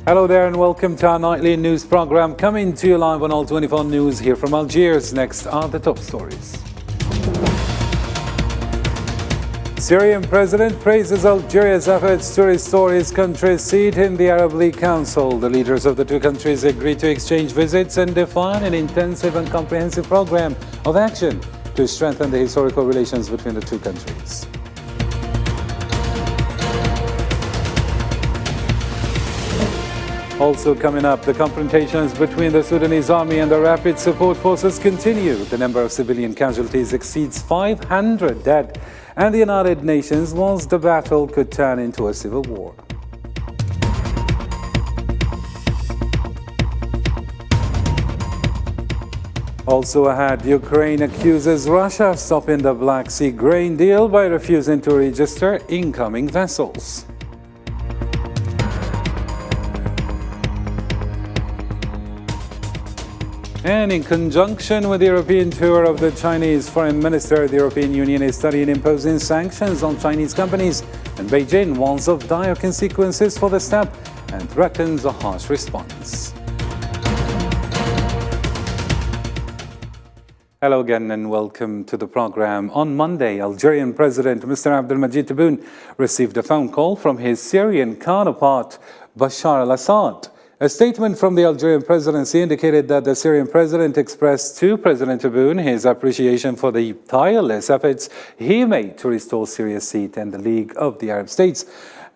Hello there and welcome to our nightly news program, coming to you live on All 24 News here from Algiers. Next are the top stories. Syrian president praises Algeria's efforts to restore his country's seat in the Arab League Council. The leaders of the two countries agreed to exchange visits and define an intensive and comprehensive program of action to strengthen the historical relations between the two countries. Also coming up, the confrontations between the Sudanese army and the rapid support forces continue. The number of civilian casualties exceeds 500 dead, and the United Nations warns the battle could turn into a civil war. Also ahead, Ukraine accuses Russia of stopping the Black Sea grain deal by refusing to register incoming vessels. And in conjunction with the European tour of the Chinese Foreign Minister, the European Union is studying imposing sanctions on Chinese companies, and Beijing warns of dire consequences for the step and threatens a harsh response. Hello again and welcome to the program. On Monday, Algerian President Mr. Abdelmadjid Tebboune received a phone call from his Syrian counterpart, Bashar al-Assad. A statement from the Algerian presidency indicated that the Syrian president expressed to President Tebboune his appreciation for the tireless efforts he made to restore Syria's seat in the League of the Arab States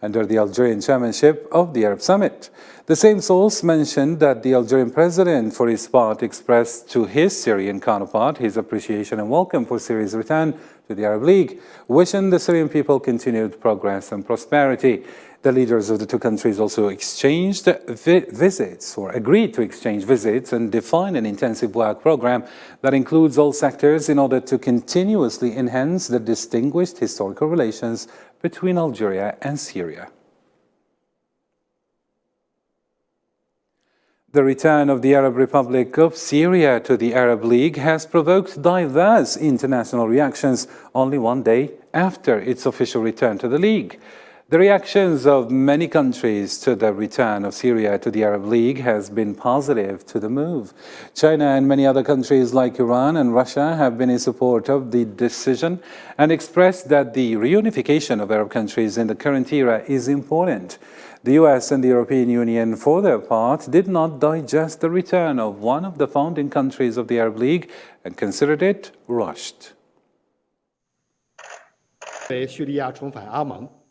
under the Algerian chairmanship of the Arab Summit. The same source mentioned that the Algerian president, for his part, expressed to his Syrian counterpart his appreciation and welcome for Syria's return to the Arab League, wishing the Syrian people continued progress and prosperity. The leaders of the two countries also exchanged visits, or agreed to exchange visits, and define an intensive work program that includes all sectors in order to continuously enhance the distinguished historical relations between Algeria and Syria. The return of the Arab Republic of Syria to the Arab League has provoked diverse international reactions only one day after its official return to the League. The reactions of many countries to the return of Syria to the Arab League has been positive to the move. China and many other countries like Iran and Russia have been in support of the decision and expressed that the reunification of Arab countries in the current era is important. The US and the European Union, for their part, did not digest the return of one of the founding countries of the Arab League and considered it rushed.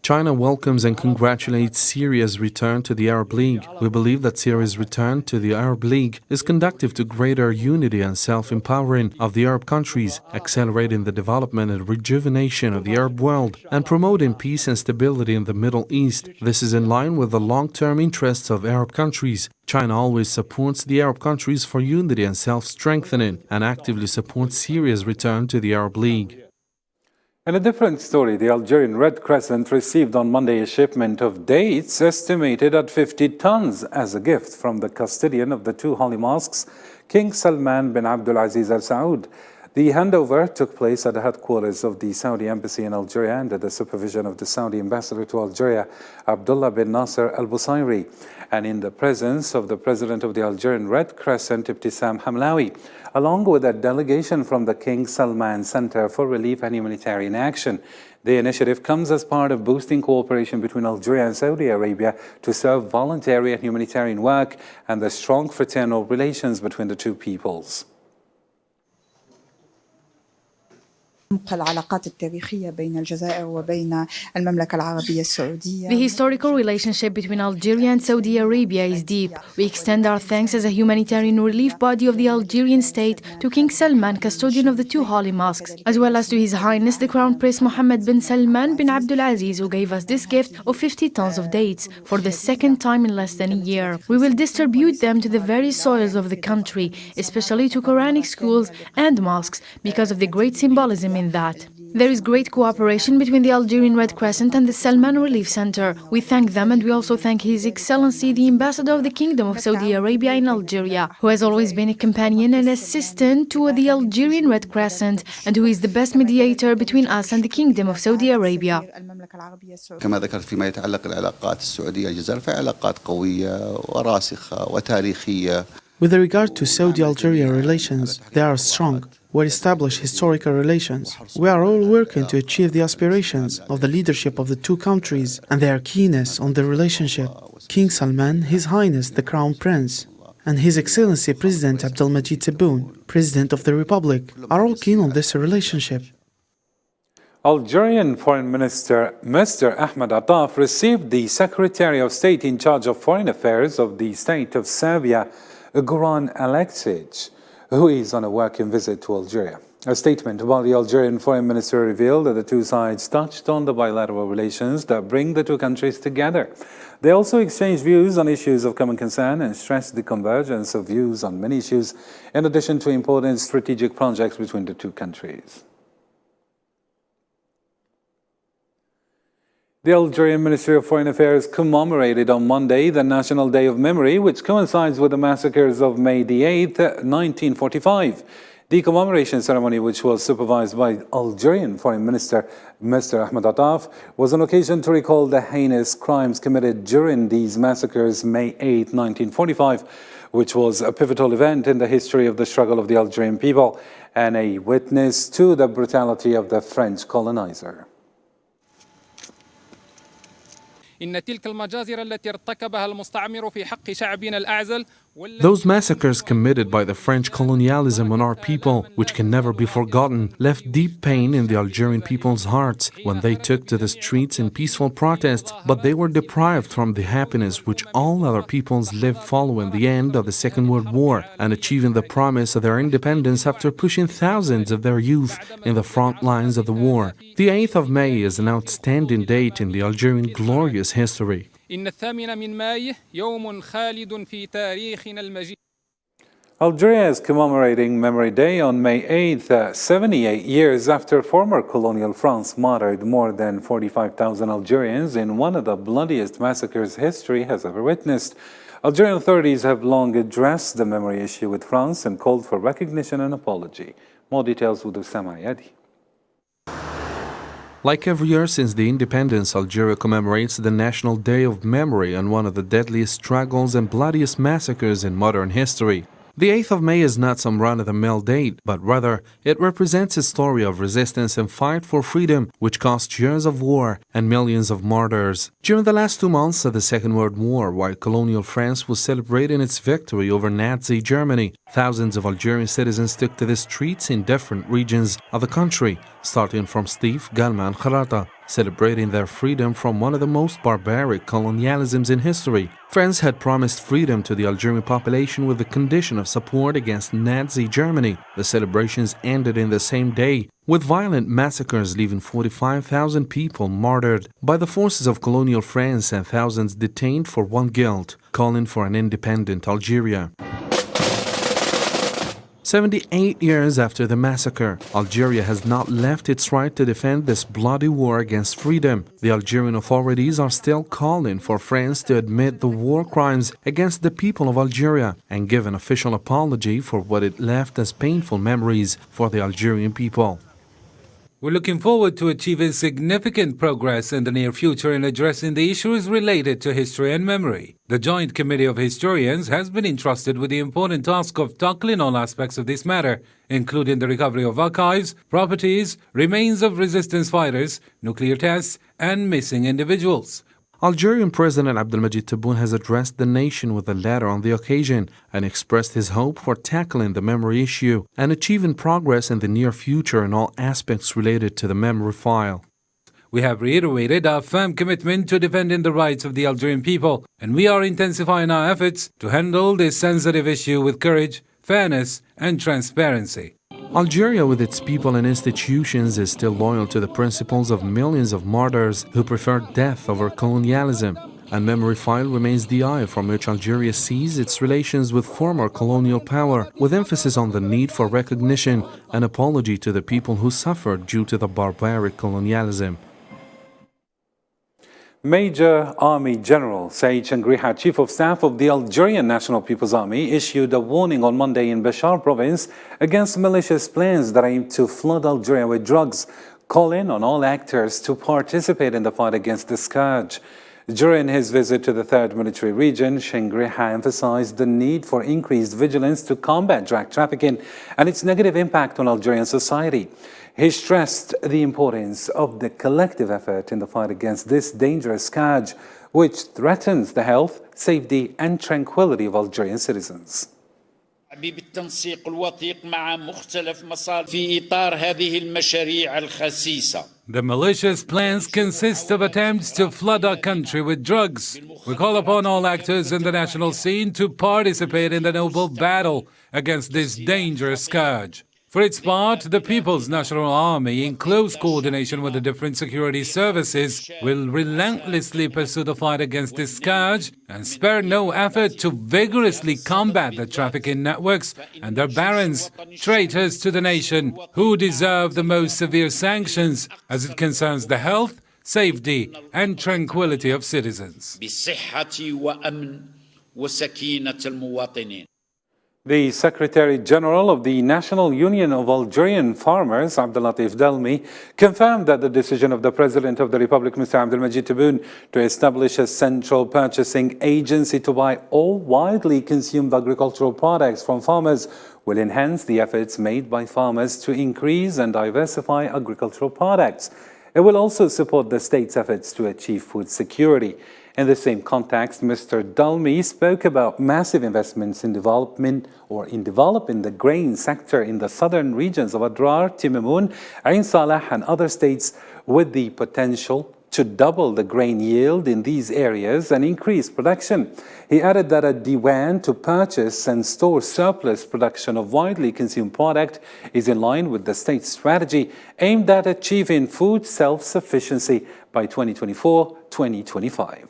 China welcomes and congratulates Syria's return to the Arab League. We believe that Syria's return to the Arab League is conducive to greater unity and self-empowering of the Arab countries, accelerating the development and rejuvenation of the Arab world, and promoting peace and stability in the Middle East. This is in line with the long-term interests of Arab countries. China always supports the Arab countries for unity and self-strengthening, and actively supports Syria's return to the Arab League. In a different story, the Algerian Red Crescent received on Monday a shipment of dates estimated at 50 tons as a gift from the custodian of the two holy mosques, King Salman bin Abdulaziz Al Saud. The handover took place at the headquarters of the Saudi embassy in Algeria under the supervision of the Saudi ambassador to Algeria, Abdullah bin Nasser Al Busayri, and in the presence of the president of the Algerian Red Crescent, Ibtissam Hamlawi, along with a delegation from the King Salman Center for Relief and Humanitarian Action. The initiative comes as part of boosting cooperation between Algeria and Saudi Arabia to serve voluntary and humanitarian work and the strong fraternal relations between the two peoples. The historical relationship between Algeria and Saudi Arabia is deep. We extend our thanks as a humanitarian relief body of the Algerian state to King Salman, custodian of the two holy mosques, as well as to His Highness the Crown Prince Mohammed bin Salman bin Abdulaziz, who gave us this gift of 50 tons of dates for the second time in less than a year. We will distribute them to the various soils of the country, especially to Quranic schools and mosques, because of the great symbolism in that. There is great cooperation between the Algerian Red Crescent and the Salman Relief Center. We thank them, and we also thank His Excellency the Ambassador of the Kingdom of Saudi Arabia in Algeria, who has always been a companion and assistant to the Algerian Red Crescent, and who is the best mediator between us and the Kingdom of Saudi Arabia. كما ذكرت فيما يتعلق العلاقات السعودية الجزائر فعلاقات قوية وراسخة وتاريخية. With regard to Saudi-Algeria relations, they are strong, well-established historical relations. We are all working to achieve the aspirations of the leadership of the two countries and their keenness on the relationship. King Salman, His Highness the Crown Prince, and His Excellency President Abdelmajid Tebboune, President of the Republic, are all keen on this relationship. Algerian Foreign Minister Mr. Ahmed Attaf received the Secretary of State in charge of Foreign Affairs of the State of Serbia, Goran Aleksic, who is on a working visit to Algeria. A statement by the Algerian Foreign Minister revealed that the two sides touched on the bilateral relations that bring the two countries together. They also exchanged views on issues of common concern and stressed the convergence of views on many issues, in addition to important strategic projects between the two countries. The Algerian Ministry of Foreign Affairs commemorated on Monday the National Day of Memory, which coincides with the massacres of May the 8th, 1945. The commemoration ceremony, which was supervised by Algerian Foreign Minister Mr. Ahmed Attaf, was an occasion to recall the heinous crimes committed during these massacres May 8, 1945, which was a pivotal event in the history of the struggle of the Algerian people and a witness to the brutality of the French colonizer. Those massacres committed by the French colonialism on our people, which can never be forgotten, left deep pain in the Algerian people's hearts when they took to the streets in peaceful protest, but they were deprived from the happiness which all other peoples lived following the end of the Second World War and achieving the promise of their independence after pushing thousands of their youth in the front lines of the war. The 8th of May is an outstanding date in the Algerian glorious history. Algeria is commemorating Memory Day on May 8th, 78 years after former colonial France martyred more than 45,000 Algerians in one of the bloodiest massacres history has ever witnessed. Algerian authorities have long addressed the memory issue with France and called for recognition and apology. More details with Usama Ayadi. Like every year since the independence, Algeria commemorates the National Day of Memory on one of the deadliest struggles and bloodiest massacres in modern history. The 8th of May is not some run-of-the-mill date, but rather it represents a story of resistance and fight for freedom, which cost years of war and millions of martyrs. During the last 2 months of the Second World War, while colonial France was celebrating its victory over Nazi Germany, thousands of Algerian citizens took to the streets in different regions of the country, starting from Stif, Galma and Kharata, celebrating their freedom from one of the most barbaric colonialisms in history. France had promised freedom to the Algerian population with the condition of support against Nazi Germany. The celebrations ended in the same day, with violent massacres leaving 45,000 people martyred by the forces of colonial France and thousands detained for one guilt, calling for an independent Algeria. 78 years after the massacre, Algeria has not left its right to defend this bloody war against freedom. The Algerian authorities are still calling for France to admit the war crimes against the people of Algeria and give an official apology for what it left as painful memories for the Algerian people. We're looking forward to achieving significant progress in the near future in addressing the issues related to history and memory. The Joint Committee of Historians has been entrusted with the important task of tackling all aspects of this matter, including the recovery of archives, properties, remains of resistance fighters, nuclear tests, and missing individuals. Algerian President Abdelmajid Tebboune has addressed the nation with a letter on the occasion and expressed his hope for tackling the memory issue and achieving progress in the near future in all aspects related to the memory file. We have reiterated our firm commitment to defending the rights of the Algerian people, and we are intensifying our efforts to handle this sensitive issue with courage, fairness, and transparency. Algeria, with its people and institutions, is still loyal to the principles of millions of martyrs who preferred death over colonialism. and memory file remains the eye from which Algeria sees its relations with former colonial power, with emphasis on the need for recognition and apology to the people who suffered due to the barbaric colonialism. Major Army General Said Changriha, Chief of Staff of the Algerian National People's Army, issued a warning on Monday in Bashar province against malicious plans that aim to flood Algeria with drugs, calling on all actors to participate in the fight against the scourge. During his visit to the 3rd Military Region, Changriha emphasized the need for increased vigilance to combat drug trafficking and its negative impact on Algerian society. He stressed the importance of the collective effort in the fight against this dangerous scourge, which threatens the health, safety, and tranquility of Algerian citizens. بالتنسيق الوثيق مع مختلف مصادر في إطار هذه المشاريع الخسيسة. The malicious plans consist of attempts to flood our country with drugs. We call upon all actors in the national scene to participate in the noble battle against this dangerous scourge. For its part, the People's National Army, in close coordination with the different security services, will relentlessly pursue the fight against this scourge and spare no effort to vigorously combat the trafficking networks and their barons, traitors to the nation, who deserve the most severe sanctions as it concerns the health, safety, and tranquility of citizens. بصحة وأمن وسكينة المواطنين. The Secretary General of the National Union of Algerian Farmers, Abdellatif Delmi, confirmed that the decision of the President of the Republic, Mr. Abdelmajid Tebboune, to establish a central purchasing agency to buy all widely consumed agricultural products from farmers will enhance the efforts made by farmers to increase and diversify agricultural products. It will also support the state's efforts to achieve food security. In the same context, Mr. Dalmi spoke about massive investments in developing the grain sector in the southern regions of Adrar, Timamoun, Ain Salah, and other states, with the potential to double the grain yield in these areas and increase production. He added that a diwan to purchase and store surplus production of widely consumed product is in line with the state's strategy aimed at achieving food self-sufficiency by 2024-2025.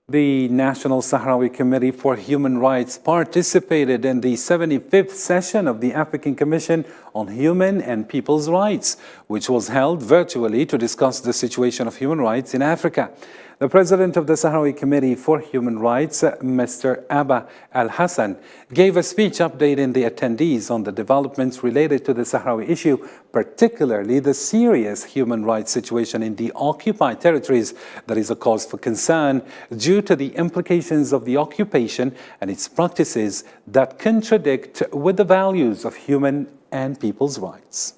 The National Sahrawi Committee for Human Rights participated in the 75th session of the African Commission on Human and People's Rights, which was held virtually to discuss the situation of human rights in Africa. The President of the Sahrawi Committee for Human Rights, Mr. Abba Al-Hassan, gave a speech updating the attendees on the developments related to the Sahrawi issue, particularly the serious human rights situation in the occupied territories that is a cause for concern due to the implications of the occupation and its practices that contradict with the values of human and people's rights.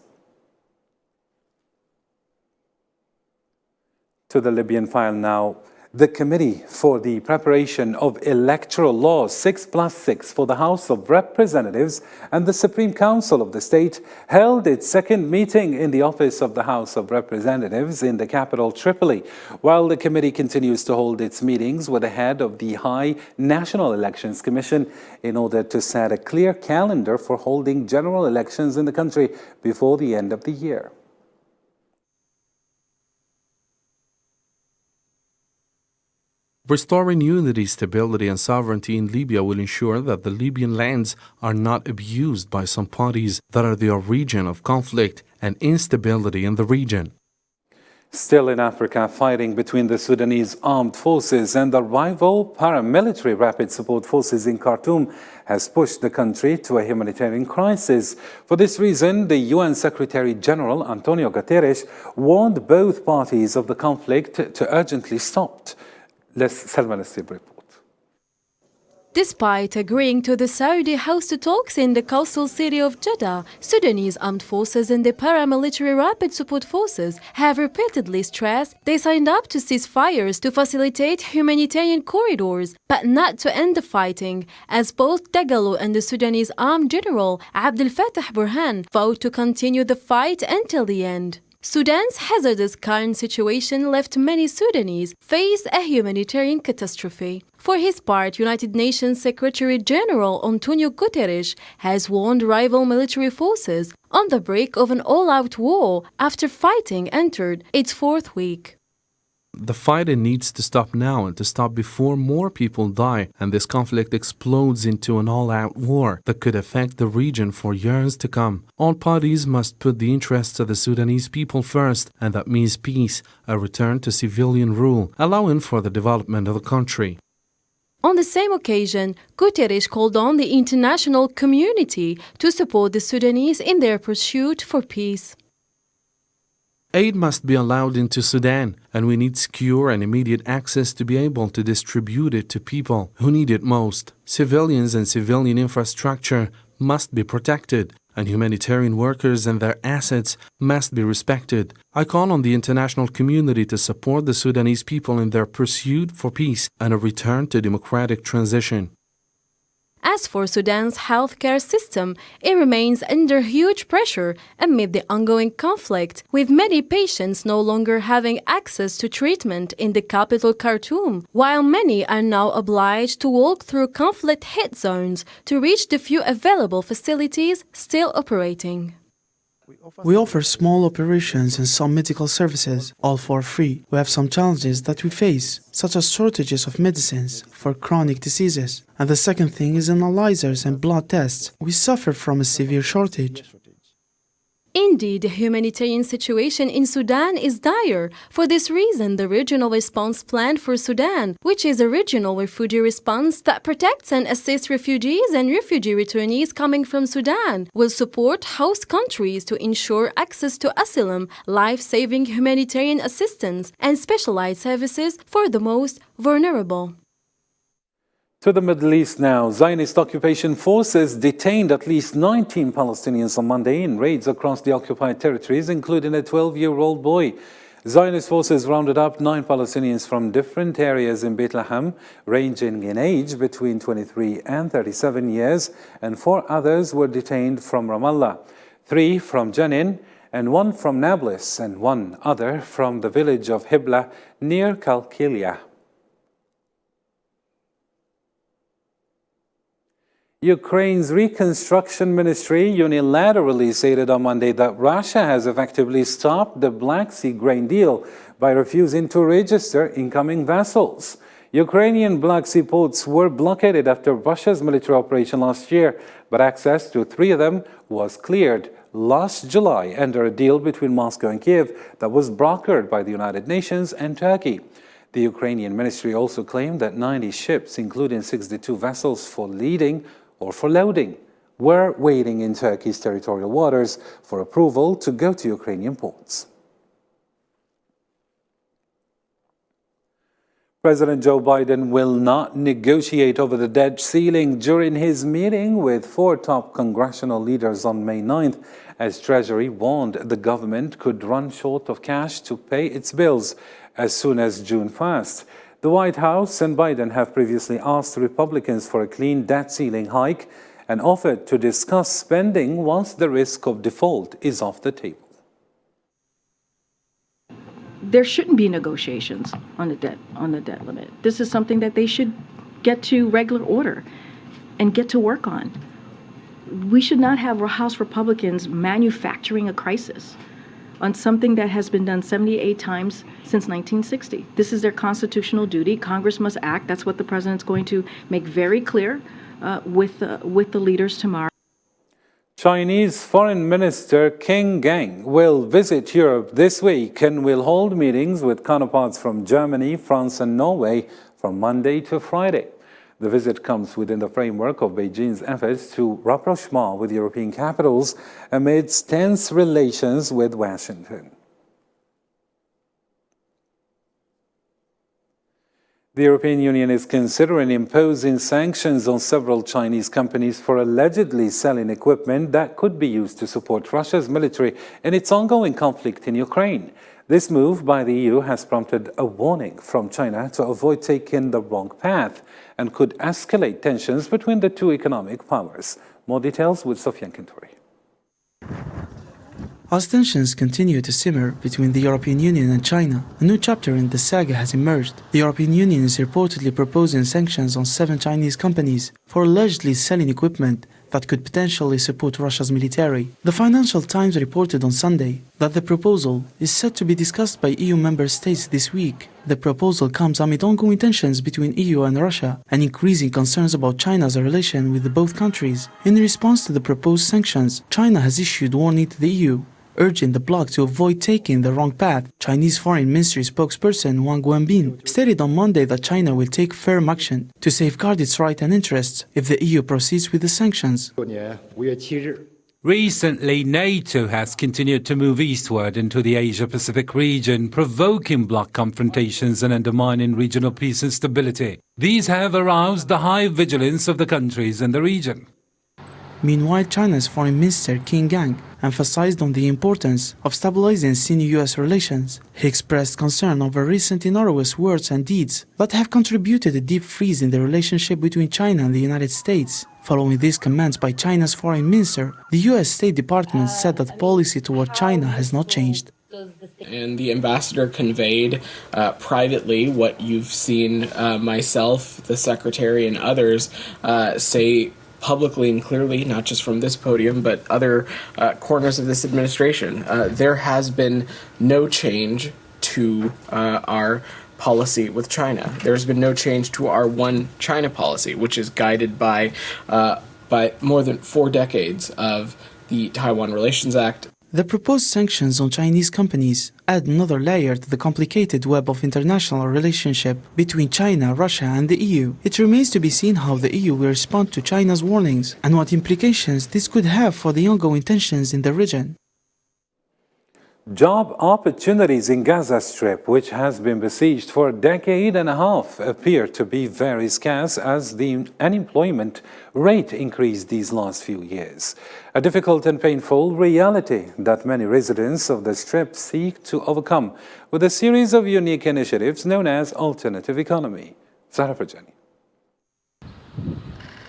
To the Libyan file now. The Committee for the Preparation of Electoral Law 6+6 for the House of Representatives and the Supreme Council of the state held its second meeting in the office of the House of Representatives in the capital Tripoli, while the committee continues to hold its meetings with the head of the High National Elections Commission in order to set a clear calendar for holding general elections in the country before the end of the year. Restoring unity, stability, and sovereignty in Libya will ensure that the Libyan lands are not abused by some parties that are the origin of conflict and instability in the region. Still in Africa, fighting between the Sudanese armed forces and the rival paramilitary rapid support forces in Khartoum has pushed the country to a humanitarian crisis. For this reason, the UN Secretary General Antonio Guterres warned both parties of the conflict to urgently stop. Salma Nassib report. Despite agreeing to the Saudi-hosted talks in the coastal city of Jeddah, Sudanese armed forces and the paramilitary rapid support forces have repeatedly stressed they signed up to cease fires to facilitate humanitarian corridors, but not to end the fighting, as both Dagalo and the Sudanese armed general Abdel Fattah Burhan vowed to continue the fight until the end. Sudan's hazardous current situation left many Sudanese face a humanitarian catastrophe. For his part, United Nations Secretary General Antonio Guterres has warned rival military forces on the brink of an all-out war after fighting entered its fourth week. The fighting needs to stop now and to stop before more people die and this conflict explodes into an all-out war that could affect the region for years to come. All parties must put the interests of the Sudanese people first, and that means peace, a return to civilian rule, allowing for the development of the country. On the same occasion, Guterres called on the international community to support the Sudanese in their pursuit for peace. Aid must be allowed into Sudan, and we need secure and immediate access to be able to distribute it to people who need it most. Civilians and civilian infrastructure must be protected, and humanitarian workers and their assets must be respected. I call on the international community to support the Sudanese people in their pursuit for peace and a return to democratic transition. As for Sudan's healthcare system, it remains under huge pressure amid the ongoing conflict, with many patients no longer having access to treatment in the capital Khartoum, while many are now obliged to walk through conflict-hit zones to reach the few available facilities still operating. We offer small operations and some medical services, all for free. We have some challenges that we face, such as shortages of medicines for chronic diseases. And the second thing is analyzers and blood tests. We suffer from a severe shortage. Indeed, the humanitarian situation in Sudan is dire. For this reason, the Regional Response Plan for Sudan, which is a regional refugee response that protects and assists refugees and refugee returnees coming from Sudan, will support host countries to ensure access to asylum, life-saving humanitarian assistance, and specialized services for the most vulnerable. To the Middle East now. Zionist occupation forces detained at least 19 Palestinians on Monday in raids across the occupied territories, including a 12-year-old boy. Zionist forces rounded up 9 Palestinians from different areas in Bethlehem, ranging in age between 23 and 37 years, and 4 others were detained from Ramallah, 3 from Jenin, and 1 from Nablus, and 1 other from the village of Hibla near Kalkilia. Ukraine's reconstruction ministry unilaterally stated on Monday that Russia has effectively stopped the Black Sea grain deal by refusing to register incoming vessels. Ukrainian Black Sea ports were blockaded after Russia's military operation last year, but access to 3 of them was cleared last July under a deal between Moscow and Kiev that was brokered by the United Nations and Turkey. The Ukrainian ministry also claimed that 90 ships, including 62 vessels for leading or for loading, were waiting in Turkey's territorial waters for approval to go to Ukrainian ports. President Joe Biden will not negotiate over the debt ceiling during his meeting with 4 top congressional leaders on May 9th, as Treasury warned the government could run short of cash to pay its bills as soon as June 1st. The White House and Biden have previously asked Republicans for a clean debt ceiling hike and offered to discuss spending once the risk of default is off the table. There shouldn't be negotiations on the debt limit. This is something that they should get to regular order and get to work on. We should not have House Republicans manufacturing a crisis on something that has been done 78 times since 1960. This is their constitutional duty. Congress must act. That's what the president's going to make very clear with the leaders tomorrow. Chinese Foreign Minister Qin Gang will visit Europe this week and will hold meetings with counterparts from Germany, France and Norway from Monday to Friday. The visit comes within the framework of Beijing's efforts to rapprochement with European capitals amidst tense relations with Washington. The European Union is considering imposing sanctions on several Chinese companies for allegedly selling equipment that could be used to support Russia's military in its ongoing conflict in Ukraine. This move by the EU has prompted a warning from China to avoid taking the wrong path and could escalate tensions between the 2 economic powers. More details with Sofian Kinturi. As tensions continue to simmer between the European Union and China, a new chapter in the saga has emerged. The European Union is reportedly proposing sanctions on 7 Chinese companies for allegedly selling equipment that could potentially support Russia's military. The Financial Times reported on Sunday that the proposal is set to be discussed by EU member states this week. The proposal comes amid ongoing tensions between EU and Russia and increasing concerns about China's relation with both countries. In response to the proposed sanctions, China has issued warning to the EU, urging the bloc to avoid taking the wrong path. Chinese Foreign Ministry spokesperson Wang Wenbin stated on Monday that China will take firm action to safeguard its rights and interests if the EU proceeds with the sanctions. Recently, NATO has continued to move eastward into the Asia-Pacific region, provoking bloc confrontations and undermining regional peace and stability. These have aroused the high vigilance of the countries in the region. Meanwhile, China's Foreign Minister Qin Gang emphasized on the importance of stabilizing Sino-US relations. He expressed concern over recent innocuous words and deeds that have contributed to a deep freeze in the relationship between China and the United States. Following these comments by China's Foreign Minister, the US State Department said that policy toward China has not changed. And the ambassador conveyed privately what you've seen myself, the secretary, and others say publicly and clearly, not just from this podium, but other corners of this administration. There has been no change to our policy with China. There's been no change to our one China policy, which is guided by more than 4 decades of the Taiwan Relations Act. The proposed sanctions on Chinese companies add another layer to the complicated web of international relationship between China, Russia and the EU. It remains to be seen how the EU will respond to China's warnings and what implications this could have for the ongoing tensions in the region. Job opportunities in Gaza Strip, which has been besieged for a decade and a half, appear to be very scarce as the unemployment rate increased these last few years. A difficult and painful reality that many residents of the Strip seek to overcome with a series of unique initiatives known as alternative economy. Zahra Farjani.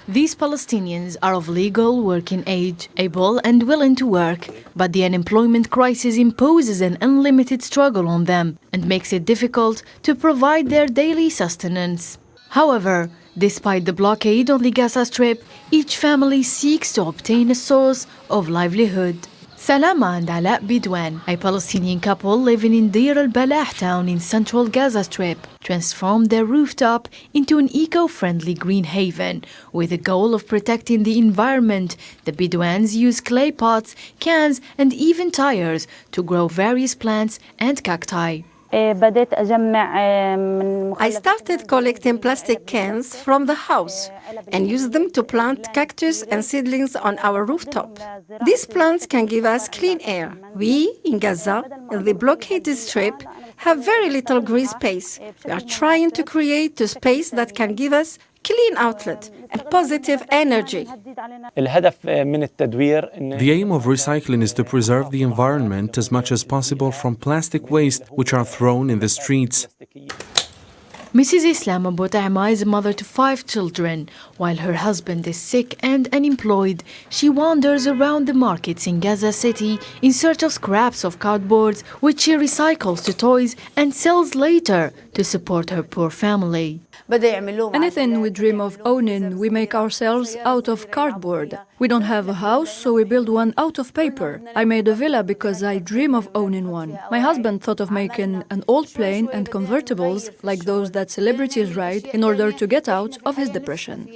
These Palestinians are of legal working age, able and willing to work, but the unemployment crisis imposes an unlimited struggle on them and makes it difficult to provide their daily sustenance. However, despite the blockade on the Gaza Strip, each family seeks to obtain a source of livelihood. Salama and Ala Bidwan, a Palestinian couple living in Deir al-Balah town in central Gaza Strip, transformed their rooftop into an eco-friendly green haven. With the goal of protecting the environment, the Bidwans use clay pots, cans and even tires to grow various plants and cacti. I started collecting plastic cans from the house and used them to plant cactus and seedlings on our rooftop. These plants can give us clean air. We, in Gaza, in the blockaded strip, have very little green space. We are trying to create a space that can give us clean outlet and positive energy. The aim of recycling is to preserve the environment as much as possible from plastic waste which are thrown in the streets. Mrs. Islam Abu Ta'ma is a mother to 5 children. While her husband is sick and unemployed, she wanders around the markets in Gaza City in search of scraps of cardboard, which she recycles to toys and sells later to support her poor family. Anything we dream of owning, we make ourselves out of cardboard. We don't have a house, so we build one out of paper. I made a villa because I dream of owning one. My husband thought of making an old plane and convertibles like those that celebrities ride in order to get out of his depression.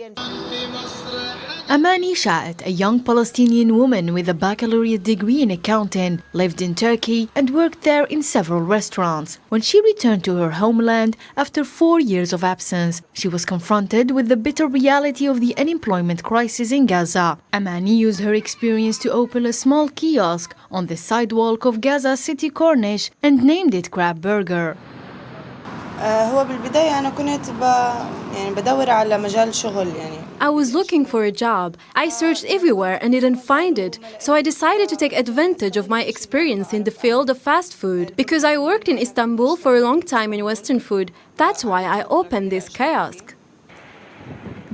Amani Sha'at, a young Palestinian woman with a baccalaureate degree in accounting, lived in Turkey and worked there in several restaurants. When she returned to her homeland after 4 years of absence, she was confronted with the bitter reality of the unemployment crisis in Gaza. Amani used her experience to open a small kiosk on the sidewalk of Gaza City Corniche and named it Crab Burger. I was looking for a job. I searched everywhere and didn't find it. So I decided to take advantage of my experience in the field of fast food. Because I worked in Istanbul for a long time in Western food, that's why I opened this kiosk.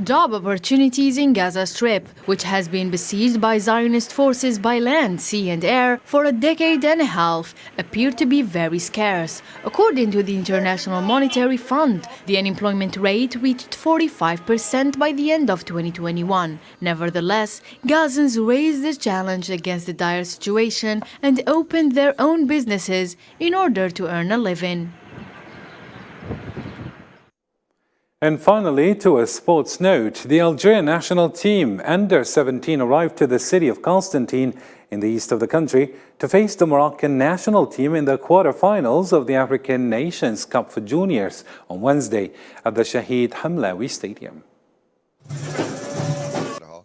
Job opportunities in Gaza Strip, which has been besieged by Zionist forces by land, sea and air for a decade and a half, appear to be very scarce. According to the International Monetary Fund, the unemployment rate reached 45% by the end of 2021. Nevertheless, Gazans raised the challenge against the dire situation and opened their own businesses in order to earn a living. And finally, to a sports note, the Algerian national team under 17 arrived to the city of Constantine in the east of the country to face the Moroccan national team in the quarterfinals of the African Nations Cup for Juniors on Wednesday at the Shahid Hamlawi Stadium.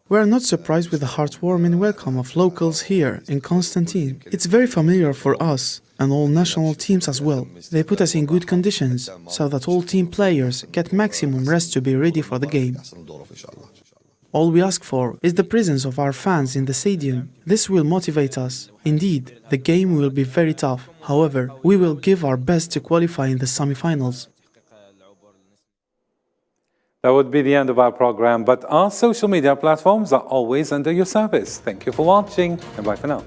We are not surprised with the heartwarming welcome of locals here in Constantine. It's very familiar for us and all national teams as well. They put us in good conditions so that all team players get maximum rest to be ready for the game. All we ask for is the presence of our fans in the stadium. This will motivate us. Indeed, the game will be very tough. However, we will give our best to qualify in the semi-finals. That would be the end of our program, but our social media platforms are always under your service. Thank you for watching, and bye for now.